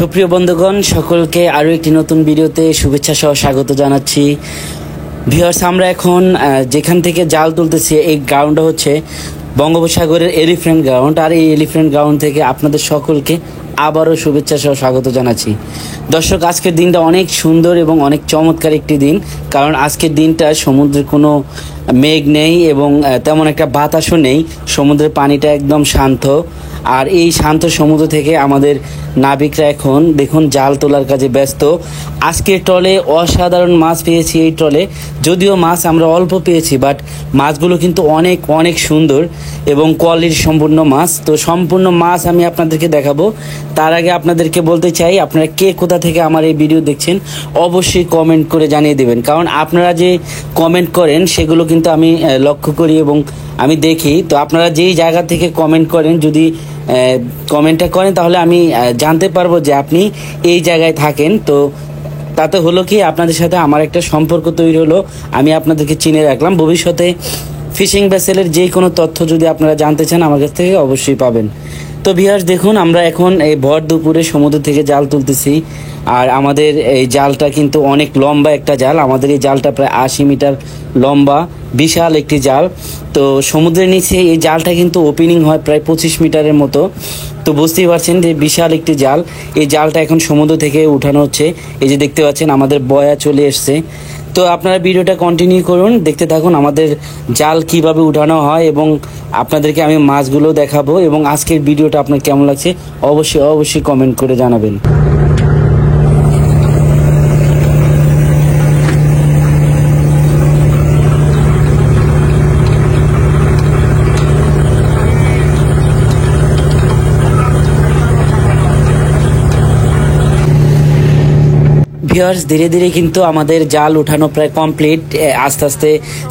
সুপ্রিয় বন্ধুগণ, সকলকে আরও একটি নতুন ভিডিওতে শুভেচ্ছা সহ স্বাগত জানাচ্ছি। ভিউয়ার্স, আমরা এখন যেখান থেকে জাল তুলতেছি এই গ্রাউন্ডটা হচ্ছে বঙ্গোপসাগরের এলিফ্যান্ট গ্রাউন্ড। আর এই এলিফ্যান্ট গ্রাউন্ড থেকে আপনাদের সকলকে আবারও শুভেচ্ছা সহ স্বাগত জানাচ্ছি। দর্শক, আজকের দিনটা অনেক সুন্দর এবং অনেক চমৎকার একটি দিন, কারণ আজকের দিনটা সমুদ্রের কোনো মেঘ নেই এবং তেমন একটা বাতাসও নেই। সমুদ্রের পানিটা একদম শান্ত। আর এই শান্ত সমুদ্র থেকে আমাদের নাবিকরা এখন দেখুন জাল তোলার কাজে ব্যস্ত। আজকের ট্রলে অসাধারণ মাছ পেয়েছি। এই ট্রলে যদিও মাছ আমরা অল্প পেয়েছি, বাট মাছগুলো কিন্তু অনেক অনেক সুন্দর এবং কোয়ালিটি সম্পূর্ণ মাছ। তো সম্পূর্ণ মাছ আমি আপনাদেরকে দেখাবো। তার আগে আপনাদেরকে বলতে চাই, আপনারা কে কোথা থেকে আমার এই ভিডিও দেখছেন অবশ্যই কমেন্ট করে জানিয়ে দেবেন, কারণ আপনারা যে কমেন্ট করেন সেগুলো কিন্তু আমি লক্ষ্য করি এবং আমি দেখি। তো আপনারা যেই জায়গা থেকে কমেন্ট করেন, যদি কমেন্টটা করেন তাহলে আমি জানতে পারবো যে আপনি এই জায়গায় থাকেন। তো তাতে হলো কি, আপনাদের সাথে আমার একটা সম্পর্ক তৈরি হলো, আমি আপনাদেরকে চিনে রাখলাম। ভবিষ্যতে ফিশিং ভেসেলের যে কোনো তথ্য যদি আপনারা জানতে চান আমার কাছ থেকে অবশ্যই পাবেন। তো ভিউয়ার্স, দেখুন আমরা এখন এই ভর দুপুরে সমুদ্র থেকে জাল তুলতেছি। আর আমাদের এই জালটা কিন্তু অনেক লম্বা একটা জাল। আমাদের এই জালটা প্রায় 80 মিটার লম্বা, বিশাল একটি জাল। তো সমুদ্রের নিচে এই জালটা কিন্তু ওপেনিং হয় প্রায় 25 মিটারের মতো। তো বুঝতেই পারছেন যে বিশাল একটি জাল। এই জালটা এখন সমুদ্র থেকে উঠানো হচ্ছে। এই যে দেখতে পাচ্ছেন আমাদের বয়া চলে এসছে। তো আপনারা ভিডিওটা কন্টিনিউ করুন, দেখতে থাকুন আমাদের জাল কিভাবে উঠানো হয় এবং আপনাদেরকে আমি মাছগুলো দেখাবো। এবং আজকের ভিডিওটা আপনার কেমন লাগছে অবশ্যই অবশ্যই কমেন্ট করে জানাবেন। ভিউয়ার্স, ধীরে ধীরে কিন্তু আমাদের জাল উঠানো প্রায় কমপ্লিট। আস্তে আস্তে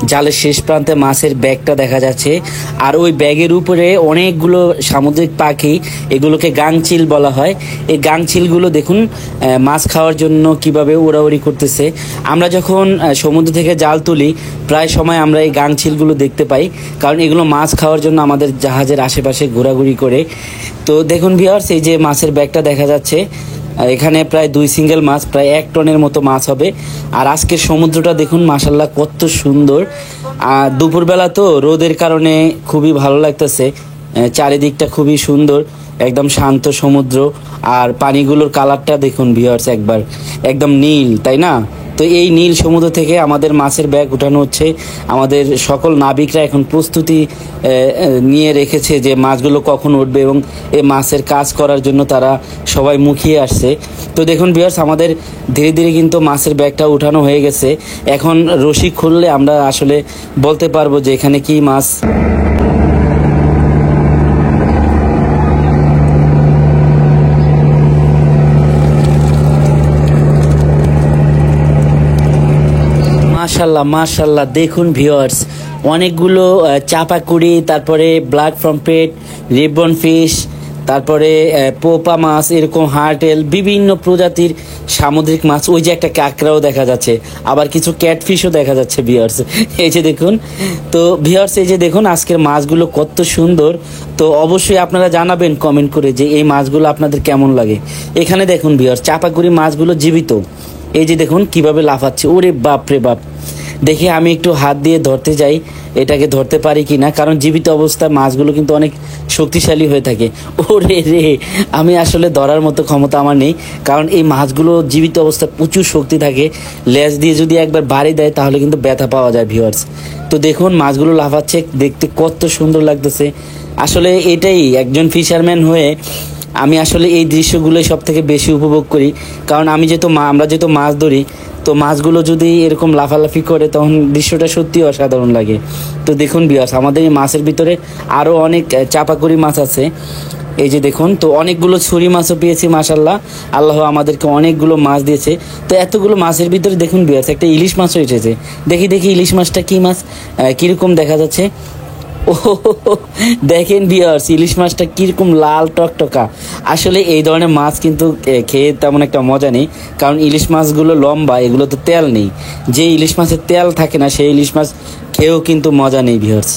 জালের শেষ প্রান্তে মাছের ব্যাগটা দেখা যাচ্ছে। আর ওই ব্যাগের উপরে অনেকগুলো সামুদ্রিক পাখি, এগুলোকে গাংচিল বলা হয়। এই গাংচিলগুলো দেখুন মাছ খাওয়ার জন্য কিভাবে উড়াউড়ি করতেছে। আমরা যখন সমুদ্র থেকে জাল তুলি প্রায় সময় আমরা এই গাংচিলগুলো দেখতে পাই, কারণ এগুলো মাছ খাওয়ার জন্য আমাদের জাহাজের আশেপাশে ঘোরাঘুরি করে। তো দেখুন ভিউয়ার্স, এই যে মাছের ব্যাগটা দেখা যাচ্ছে, এখানে প্রায় 2 সিঙ্গেল মাছ, প্রায় 1 টনের মতো মাছ হবে। আর আজকের সমুদ্রটা দেখুন মাশাল্লাহ কত সুন্দর। দুপুরবেলা তো রোদের কারণে খুবই ভালো লাগতেছে। চারিদিকটা খুবই সুন্দর, একদম শান্ত সমুদ্র। আর পানিগুলোর কালারটা দেখুন ভিউয়ার্স, একদম নীল, তাই না? তো এই নীল সমুদ্র থেকে আমাদের মাছের ব্যাগ উঠানো হচ্ছে। আমাদের সকল নাবিকরা এখন প্রস্তুতি নিয়ে রেখেছে যে মাছগুলো কখন উঠবে এবং এই মাছের কাজ করার জন্য তারা সবাই মুখিয়ে আসছে। তো দেখুন ভিউয়ার্স, আমাদের ধীরে ধীরে কিন্তু মাছের ব্যাগটা উঠানো হয়ে গেছে। এখন রশি খুললে আমরা আসলে বলতে পারবো যে এখানে কি মাছ। মাশাল্লাহ মাশাল্লাহ, দেখুন ভিউয়ার্স, অনেকগুলো চাপাকুড়ি, তারপরে ব্ল্যাক পমফ্রেট, রিবন ফিশ, তারপরে পোপা মাছ, এরকম হার্টেল, বিভিন্ন প্রজাতির সামুদ্রিক মাছ। ওই যে একটা কাঁকড়াও দেখা যাচ্ছে, আবার কিছু ক্যাটফিশও দেখা যাচ্ছে ভিউয়ার্স। এই যে দেখুন। তো ভিউয়ার্স, এই যে দেখুন আজকের মাছগুলো কত সুন্দর। তো অবশ্যই আপনারা জানাবেন কমেন্ট করে যে এই মাছগুলো আপনাদের কেমন লাগে। এখানে দেখুন ভিউয়ার্স, চাপাকুড়ি মাছগুলো জীবিত। এই যে দেখুন কিভাবে লাফাচ্ছে, ওরে বাপ রে বাপ। দেখি আমি একটু হাত দিয়ে ধরতে যাই, এটাকে ধরতে পারি কি না, কারণ জীবিত অবস্থায় মাছগুলো কিন্তু অনেক শক্তিশালী হয়ে থাকে। ওরে রে, আমি আসলে ধরার মতো ক্ষমতা আমার নেই, কারণ এই মাছগুলো জীবিত অবস্থায় প্রচুর শক্তি থাকে। লেজ দিয়ে যদি একবার বাড়ি দেয় তাহলে কিন্তু ব্যথা পাওয়া যায় ভিউয়ার্স। তো দেখুন মাছগুলো লাফাচ্ছে, দেখতে কত সুন্দর লাগতেছে। আসলে এটাই, একজন ফিশারম্যান হয়ে আমি আসলে এই দৃশ্যগুলোই সব থেকে বেশি উপভোগ করি, কারণ আমরা যেহেতু মাছ ধরি, তো মাছগুলো যদি এরকম লাফালাফি করে তখন দৃশ্যটা সত্যি অসাধারণ লাগে। তো দেখুন ভিউয়ার্স, আমাদের এই মাছের ভিতরে আরও অনেক চাপাকুড়ি মাছ আছে। এই যে দেখুন, তো অনেকগুলো ছুরি মাছও পেয়েছি মাশাল্লাহ। আল্লাহ আমাদেরকে অনেকগুলো মাছ দিয়েছে। তো এতগুলো মাছের ভিতরে দেখুন ভিউয়ার্স, একটা ইলিশ মাছও এসেছে। দেখি ইলিশ মাছটা কি মাছ, কীরকম দেখা যাচ্ছে। ও দেখেন ভিউয়ার্স, ইলিশ মাছটা কিরকম লাল টকটকা। আসলে এই ধরনের মাছ কিন্তু খেয়ে তেমন একটা মজা নেই, কারণ ইলিশ মাছগুলো লম্বা, এগুলো তো তেল নেই। যে ইলিশ মাছের তেল থাকে না সেই ইলিশ মাছ খেয়েও কিন্তু মজা নেই ভিউয়ার্স।